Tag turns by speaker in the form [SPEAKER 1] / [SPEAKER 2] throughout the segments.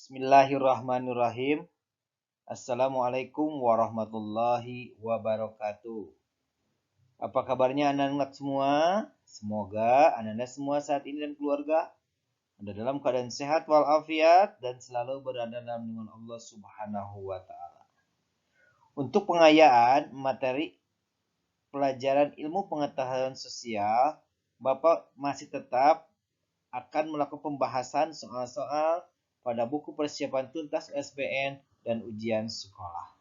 [SPEAKER 1] Bismillahirrahmanirrahim. Assalamualaikum warahmatullahi wabarakatuh. Apa kabarnya anak-anak semua? Semoga anak-anak semua saat ini dan keluarga ada dalam keadaan sehat walafiat dan selalu berada dalam lindungan Allah Subhanahu wa taala. Untuk pengayaan materi pelajaran ilmu pengetahuan sosial, Bapak masih tetap akan melakukan pembahasan soal-soal pada buku persiapan tuntas USBN dan ujian sekolah.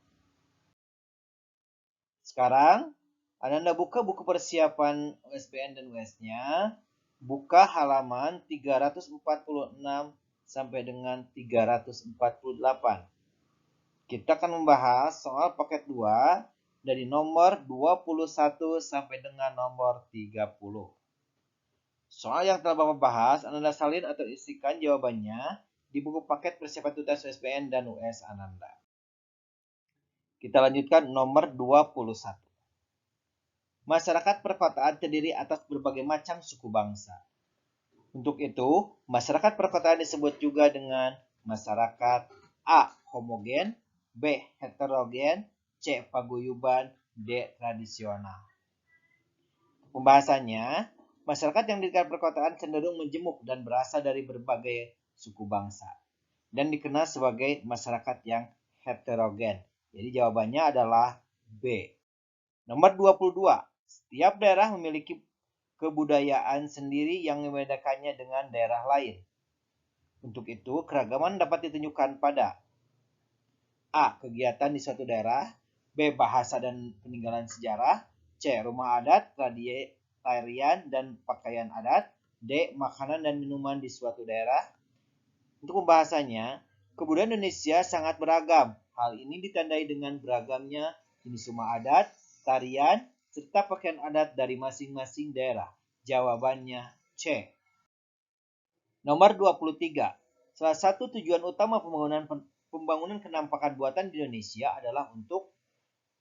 [SPEAKER 1] Sekarang, Anda buka buku persiapan USBN dan US-nya, buka halaman 346 sampai dengan 348. Kita akan membahas soal paket 2 dari nomor 21 sampai dengan nomor 30. Soal yang telah Bapak bahas, Anda salin atau isikan jawabannya di buku paket persiapan tuntas USBN dan US Ananda. Kita lanjutkan nomor 21. Masyarakat perkotaan terdiri atas berbagai macam suku bangsa. Untuk itu, masyarakat perkotaan disebut juga dengan masyarakat A. Homogen, B. Heterogen, C. Paguyuban, D. Tradisional. Pembahasannya, masyarakat yang di tingkat perkotaan cenderung menjemuk dan berasal dari berbagai suku bangsa dan dikenal sebagai masyarakat yang heterogen. Jadi jawabannya adalah B. Nomor 22. Setiap daerah memiliki kebudayaan sendiri yang membedakannya dengan daerah lain. Untuk itu, keragaman dapat ditunjukkan pada A. Kegiatan di suatu daerah, B. Bahasa dan peninggalan sejarah, C. Rumah adat, tarian, dan pakaian adat, D. Makanan dan minuman di suatu daerah. Untuk pembahasannya, kebudayaan Indonesia sangat beragam. Hal ini ditandai dengan beragamnya jenis rumah adat, tarian, serta pakaian adat dari masing-masing daerah. Jawabannya C. Nomor 23. Salah satu tujuan utama pembangunan kenampakan buatan di Indonesia adalah untuk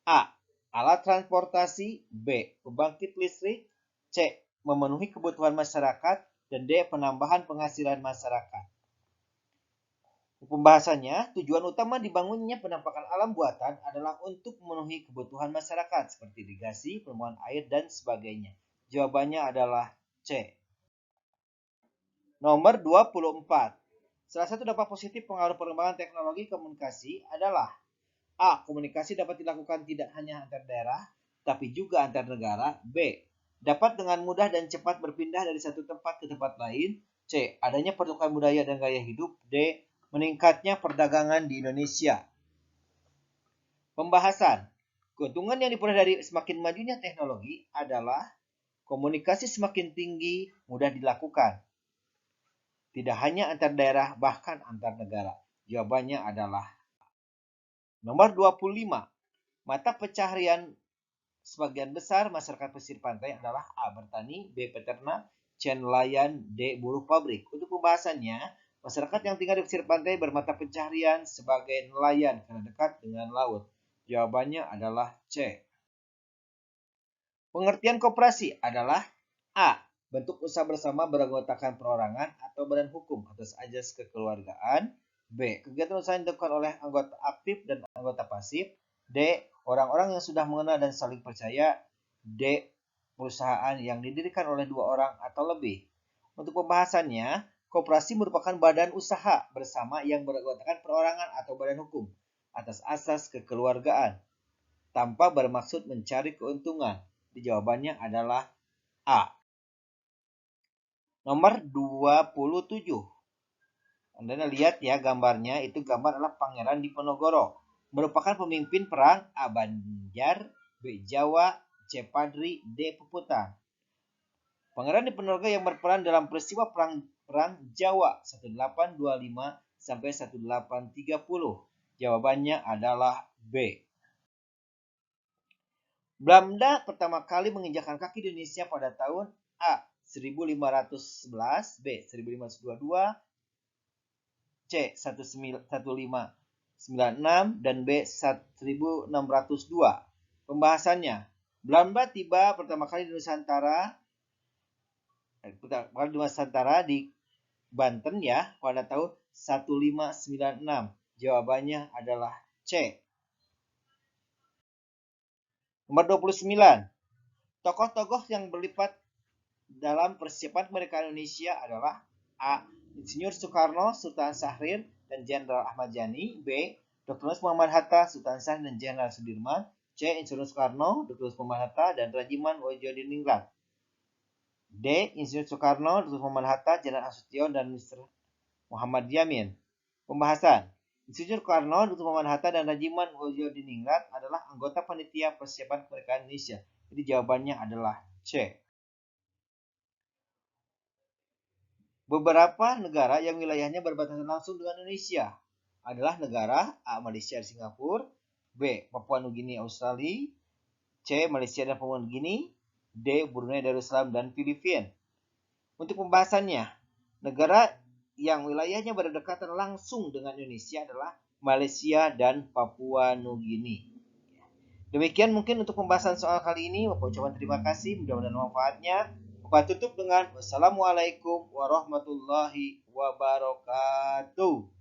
[SPEAKER 1] A. Alat transportasi, B. Pembangkit listrik, C. Memenuhi kebutuhan masyarakat, dan D. Penambahan penghasilan masyarakat. Pembahasannya, tujuan utama dibangunnya penampakan alam buatan adalah untuk memenuhi kebutuhan masyarakat seperti irigasi, penemuan air, dan sebagainya. Jawabannya adalah C. Nomor 24. Salah satu dampak positif pengaruh perkembangan teknologi komunikasi adalah A. Komunikasi dapat dilakukan tidak hanya antar daerah, tapi juga antar negara. B. Dapat dengan mudah dan cepat berpindah dari satu tempat ke tempat lain. C. Adanya pertukaran budaya dan gaya hidup. D. Meningkatnya perdagangan di Indonesia. Pembahasan. Keuntungan yang diperoleh dari semakin majunya teknologi adalah komunikasi semakin tinggi, mudah dilakukan. Tidak hanya antar daerah, bahkan antar negara. Jawabannya adalah nomor 25. Mata pencaharian sebagian besar masyarakat pesisir pantai adalah A. Bertani, B. Peternak, C. Nelayan, D. Buruh pabrik. Untuk pembahasannya, masyarakat yang tinggal di pesisir pantai bermata pencaharian sebagai nelayan karena dekat dengan laut. Jawabannya adalah C. Pengertian koperasi adalah A. Bentuk usaha bersama beranggotakan perorangan atau badan hukum atas asas kekeluargaan. B. Kegiatan usaha yang dilakukan oleh anggota aktif dan anggota pasif. D. Orang-orang yang sudah mengenal dan saling percaya. D. Perusahaan yang didirikan oleh 2 orang atau lebih. Untuk pembahasannya, koperasi merupakan badan usaha bersama yang beranggotakan perorangan atau badan hukum atas asas kekeluargaan tanpa bermaksud mencari keuntungan. Jawabannya adalah A. Nomor 27. Anda lihat ya gambarnya, itu gambar adalah Pangeran Diponegoro. Merupakan pemimpin perang A. Banjar, B. Jawa, C. Padri, D. Puputan. Pangeran Diponegoro yang berperan dalam peristiwa perang Jawa 1825 sampai 1830. Jawabannya adalah B. Belanda pertama kali menginjakkan kaki di Indonesia pada tahun A. 1511, B. 1522, C. 1596, dan B. 1602. Pembahasannya, Belanda tiba pertama kali di Nusantara di Banten ya pada tahun 1596. Jawabannya adalah C. Nomor 29. Tokoh-tokoh yang berlipat dalam persiapan kemerdekaan Indonesia adalah A. Insinyur Soekarno, Sultan Syahrir, dan Jenderal Ahmad Yani. B. Dr. Muhammad Hatta, Sultan Syahrir, dan Jenderal Sudirman. C. Insinyur Soekarno, Dr. Muhammad Hatta, dan Rajiman Wajidiningrat. D. Insinyur Soekarno, Dr. Muhammad Hatta, Jenderal Asution, dan Mr. Muhammad Yamin. Pembahasan. Insinyur Soekarno, Dr. Muhammad Hatta, dan Rajiman Wajidiningrat adalah anggota panitia persiapan kemerdekaan Indonesia. Jadi jawabannya adalah C. Beberapa negara yang wilayahnya berbatasan langsung dengan Indonesia adalah negara A. Malaysia dan Singapura, B. Papua Nugini Australia, C. Malaysia dan Papua Nugini, D. Brunei Darussalam dan Filipina. Untuk pembahasannya, negara yang wilayahnya berdekatan langsung dengan Indonesia adalah Malaysia dan Papua Nugini. Demikian mungkin untuk pembahasan soal kali ini. Bapak ucapkan terima kasih, mudah-mudahan manfaatnya. Bapak tutup dengan wassalamualaikum warahmatullahi wabarakatuh.